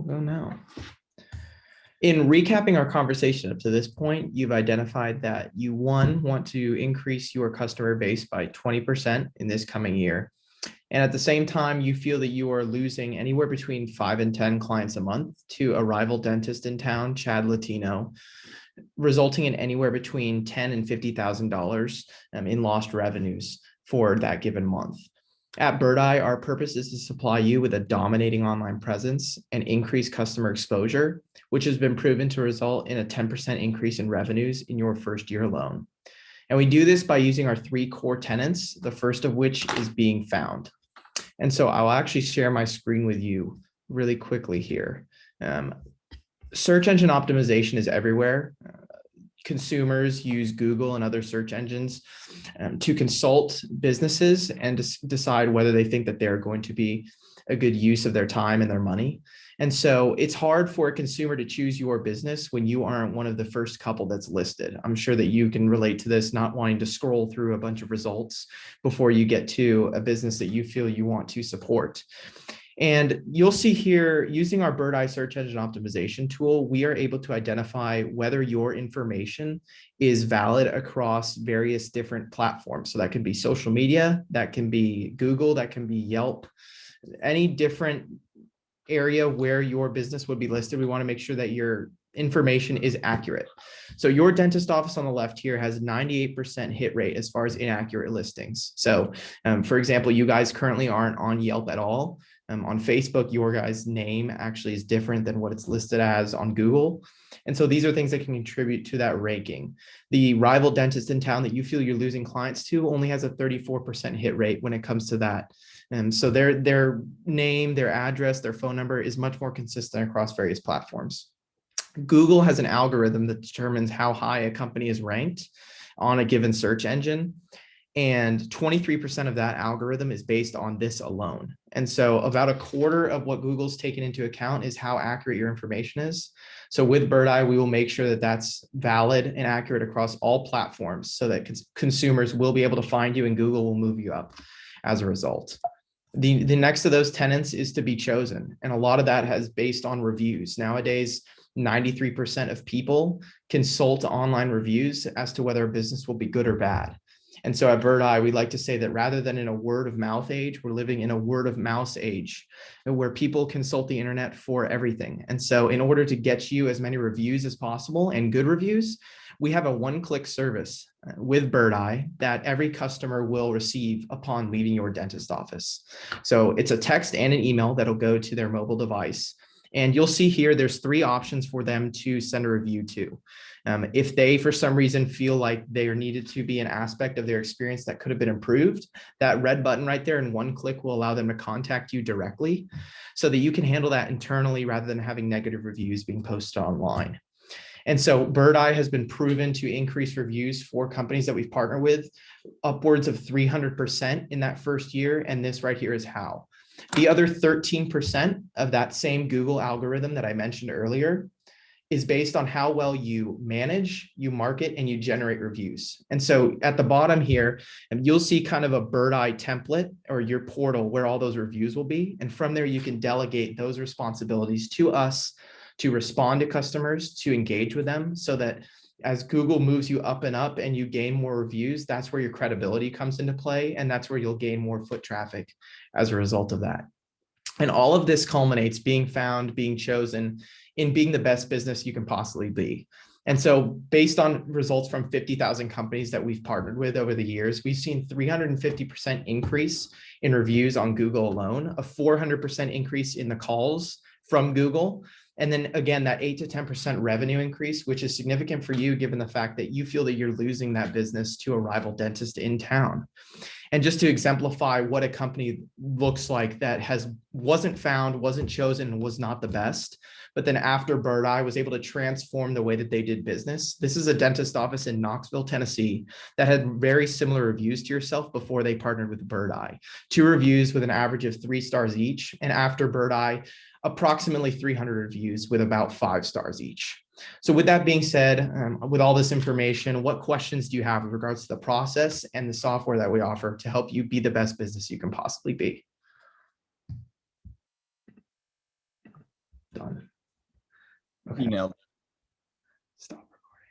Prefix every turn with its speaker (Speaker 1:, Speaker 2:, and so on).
Speaker 1: go now. In recapping our conversation up to this point, you've identified that you, one, want to increase your customer base by 20% in this coming year. And at the same time, you feel that you are losing anywhere between 5 and 10 clients a month to a rival dentist in town, Chad Latino, resulting in anywhere between $10,000 and $50,000 in lost revenues for that given month. At BirdEye, our purpose is to supply you with a dominating online presence and increase customer exposure, which has been proven to result in a 10% increase in revenues in your first year alone. And we do this by using our 3 core tenets, the first of which is being found. And so I'll actually share my screen with you really quickly here. Search engine optimization is everywhere. Consumers use Google and other search engines to consult businesses and decide whether they think that they're going to be a good use of their time and their money. And so it's hard for a consumer to choose your business when you aren't one of the first couple that's listed. I'm sure that you can relate to this, not wanting to scroll through a bunch of results before you get to a business that you feel you want to support. And you'll see here, using our BirdEye search engine optimization tool, we are able to identify whether your information is valid across various different platforms. So that can be social media, that can be Google, that can be Yelp, any different area where your business would be listed. We want to make sure that your information is accurate. So your dentist office on the left here has 98% hit rate as far as inaccurate listings. So for example, you guys currently aren't on Yelp at all. On Facebook, your guys' name actually is different than what it's listed as on Google. And so these are things that can contribute to that ranking. The rival dentist in town that you feel you're losing clients to only has a 34% hit rate when it comes to that. And so their name, their address, their phone number is much more consistent across various platforms. Google has an algorithm that determines how high a company is ranked on a given search engine. And 23% of that algorithm is based on this alone. And so about a quarter of what Google's taken into account is how accurate your information is. So with BirdEye, we will make sure that that's valid and accurate across all platforms so that consumers will be able to find you and Google will move you up as a result. The next of those tenets is to be chosen. And a lot of that has based on reviews. Nowadays, 93% of people consult online reviews as to whether a business will be good or bad. And so at BirdEye, we like to say that rather than in a word of mouth age, we're living in a word of mouse age where people consult the internet for everything. And so in order to get you as many reviews as possible and good reviews, we have a one-click service with BirdEye that every customer will receive upon leaving your dentist office. So it's a text and an email that'll go to their mobile device. And you'll see here, there's 3 options for them to send a review to. If they, for some reason, feel like there needed to be an aspect of their experience that could have been improved, that red button right there in one click will allow them to contact you directly so that you can handle that internally rather than having negative reviews being posted online. And so BirdEye has been proven to increase reviews for companies that we've partnered with upwards of 300% in that first year. And this right here is how. The other 13% of that same Google algorithm that I mentioned earlier is based on how well you manage, you market, and you generate reviews. And so at the bottom here, you'll see kind of a BirdEye template or your portal where all those reviews will be. And from there, you can delegate those responsibilities to us to respond to customers, to engage with them so that as Google moves you up and up and you gain more reviews, that's where your credibility comes into play. And that's where you'll gain more foot traffic as a result of that. And all of this culminates being found, being chosen, in being the best business you can possibly be. And so based on results from 50,000 companies that we've partnered with over the years, we've seen 350% increase in reviews on Google alone, a 400% increase in the calls from Google. And then again, that 8 to 10% revenue increase, which is significant for you, given the fact that you feel that you're losing that business to a rival dentist in town. And just to exemplify what a company looks like that wasn't found, wasn't chosen, was not the best, but then after BirdEye was able to transform the way that they did business. This is a dentist office in Knoxville, Tennessee, that had very similar reviews to yourself before they partnered with BirdEye. 2 reviews with an average of 3 stars each. And after BirdEye, approximately 300 reviews with about 5 stars each. So with that being said, with all this information, what questions do you have with regards to the process and the software that we offer to help you be the best business you can possibly be? on. Okay.
Speaker 2: You nailed it.
Speaker 1: Stop.